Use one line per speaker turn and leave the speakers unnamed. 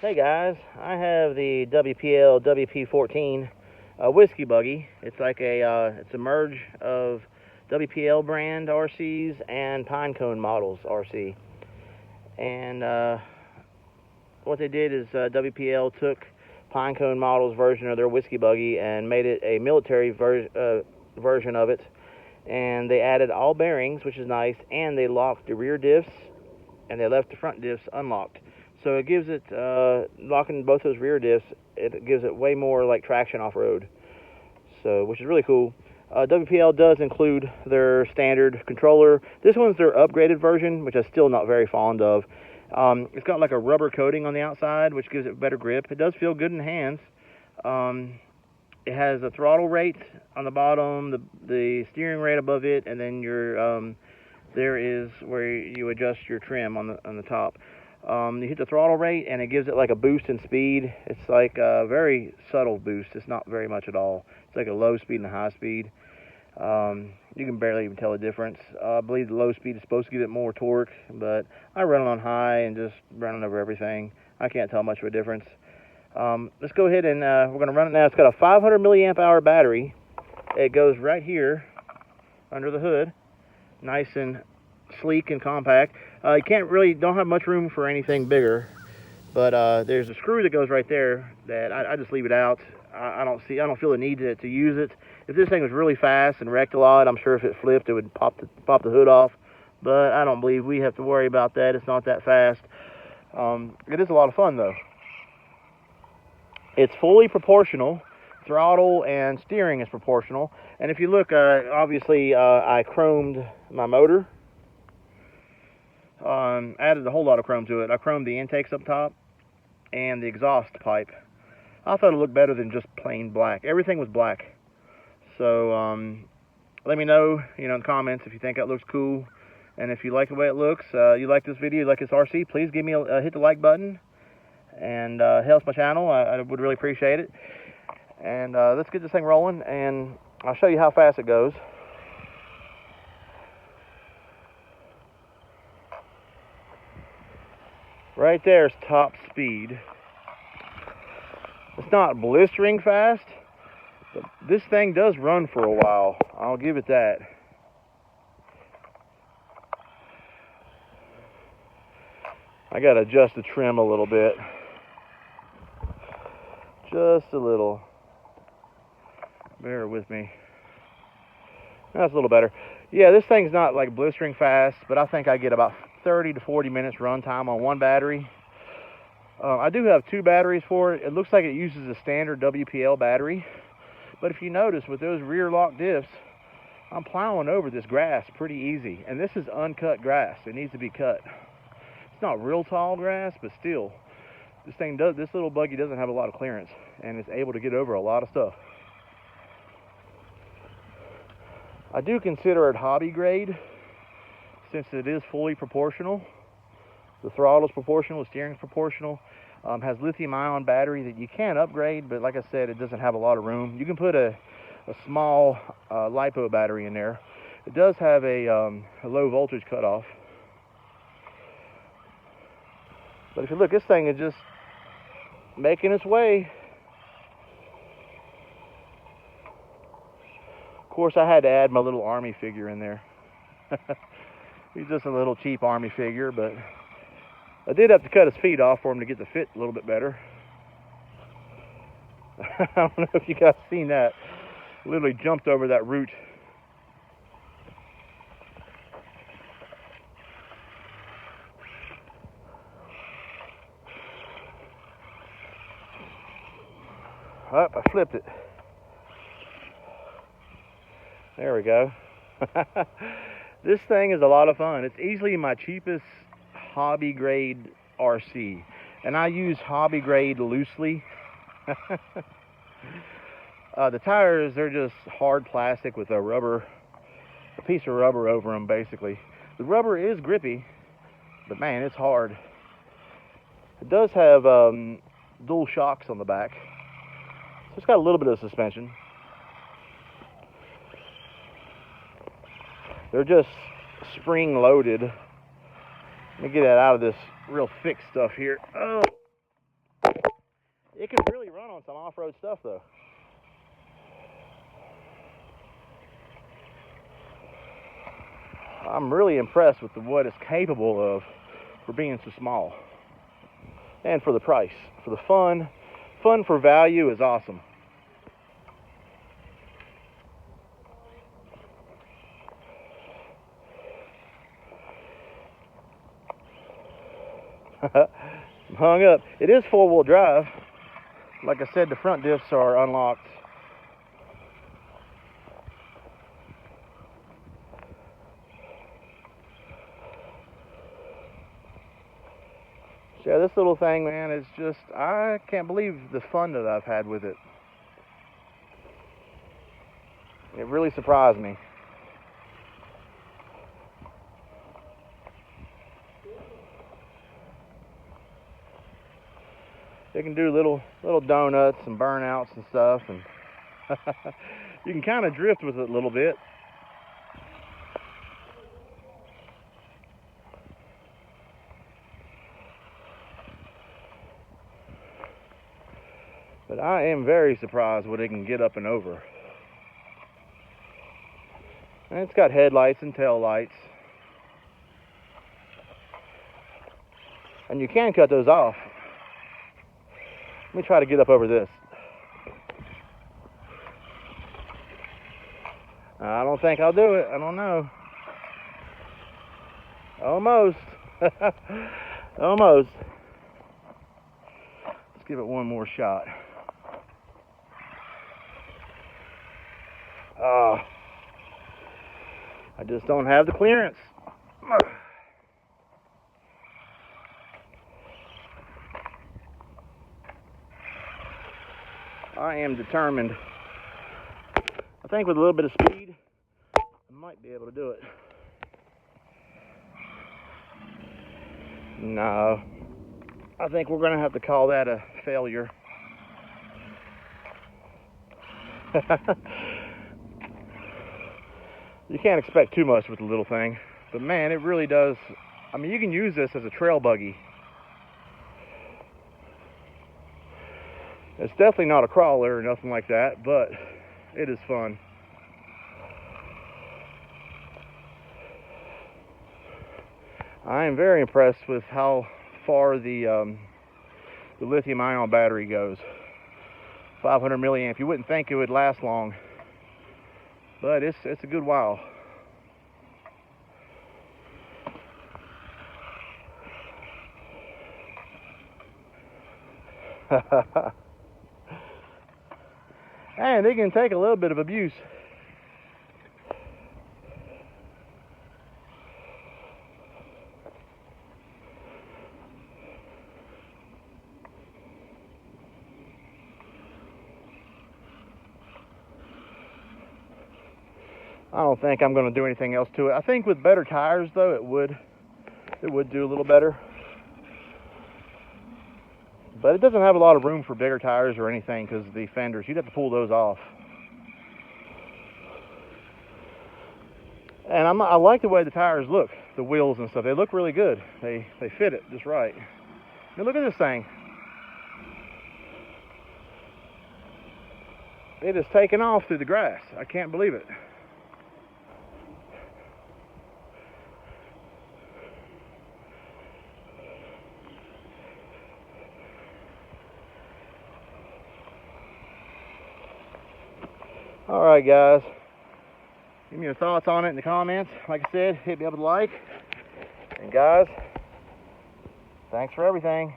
Hey guys, I have the WPL wp14 whiskey buggy. It's like it's a merge of WPL brand RCs and Pinecone models RC. And what they did is WPL took Pinecone models version of their whiskey buggy and made it a military version of it. And they added all bearings, which is nice, and they locked the rear diffs and they left the front diffs unlocked. So it gives it, locking both those rear diffs, it gives it way more like traction off-road, so which is really cool. WPL does include their standard controller. This one's their upgraded version, which I'm still not very fond of. It's got like a rubber coating on the outside, which gives it better grip. It does feel good in the hands. It has a throttle rate on the bottom, the steering rate above it, and then your there is where you adjust your trim on the top. You hit the throttle rate and it gives it like a boost in speed. It's like a very subtle boost. It's not very much at all. It's like a low speed and a high speed. You can barely even tell the difference. I believe the low speed is supposed to give it more torque, but I run it on high and just running over everything. I can't tell much of a difference. Let's go ahead and we're going to run it now. It's got a 500 milliamp hour battery. It goes right here under the hood. Nice and sleek and compact. You don't have much room for anything bigger, but there's a screw that goes right there that I just leave it out. I don't feel the need to use it. If this thing was really fast and wrecked a lot, I'm sure if it flipped it would pop the hood off, but I don't believe we have to worry about that. It's not that fast. It is a lot of fun though. It's fully proportional. Throttle and steering is proportional, and if you look, obviously I chromed my motor. Added a whole lot of chrome to it. I chromed the intakes up top and the exhaust pipe. I thought it looked better than just plain black. Everything was black. So let me know, in the comments if you think that looks cool, and if you like the way it looks, you like this video, you like this RC, please give me hit the like button and helps my channel. I would really appreciate it. And let's get this thing rolling, and I'll show you how fast it goes. Right there's top speed. It's not blistering fast, but this thing does run for a while. I'll give it that. I gotta adjust the trim a little bit. Just a little. Bear with me. That's a little better. Yeah, this thing's not like blistering fast, but I think I get about 30 to 40 minutes run time on one battery. I do have two batteries for it. It looks like it uses a standard WPL battery, but if you notice with those rear lock diffs, I'm plowing over this grass pretty easy, and this is uncut grass. It needs to be cut. It's not real tall grass, but still, this little buggy doesn't have a lot of clearance, and it's able to get over a lot of stuff. I do consider it hobby grade, since it is fully proportional. The throttle is proportional, the steering is proportional. Has lithium-ion battery that you can upgrade, but like I said, it doesn't have a lot of room. You can put a small LiPo battery in there. It does have a low voltage cutoff. But if you look, this thing is just making its way. Of course, I had to add my little army figure in there. He's just a little cheap army figure, but I did have to cut his feet off for him to get the fit a little bit better. I don't know if you guys seen that. Literally jumped over that root. Oh, I flipped it. There we go. This thing is a lot of fun. It's easily my cheapest hobby grade RC, and I use hobby grade loosely. The tires, they're just hard plastic with a piece of rubber over them, basically. The rubber is grippy, but man, it's hard. It does have dual shocks on the back, so it's got a little bit of suspension. They're just spring loaded. Let me get that out of this real thick stuff here. Oh, It can really run on some off-road stuff though. I'm really impressed with what it's capable of for being so small. And for the price. For the fun for value is awesome. I'm hung up. It is four-wheel drive. Like I said, the front diffs are unlocked. So yeah, this little thing, man, is just, I can't believe the fun that I've had with it. It really surprised me. They can do little donuts and burnouts and stuff, and you can kind of drift with it a little bit. But I am very surprised what it can get up and over. And it's got headlights and tail lights. And you can cut those off. Let me try to get up over this. I don't think I'll do it. I don't know. Almost. Almost. Let's give it one more shot. I just don't have the clearance. I am determined. I think with a little bit of speed, I might be able to do it. No, I think we're going to have to call that a failure. You can't expect too much with the little thing, but man, it really does. I mean, you can use this as a trail buggy. It's definitely not a crawler or nothing like that, but it is fun. I am very impressed with how far the lithium-ion battery goes. 500 milliamp. You wouldn't think it would last long, but it's a good while. And it can take a little bit of abuse. I don't think I'm going to do anything else to it. I think with better tires, though, it would do a little better. But it doesn't have a lot of room for bigger tires or anything because the fenders, you'd have to pull those off. And I like the way the tires look, the wheels and stuff. They look really good. They fit it just right. I mean, look at this thing. It is taking off through the grass. I can't believe it. Alright guys, give me your thoughts on it in the comments. Like I said, hit me up with a like. And guys, thanks for everything.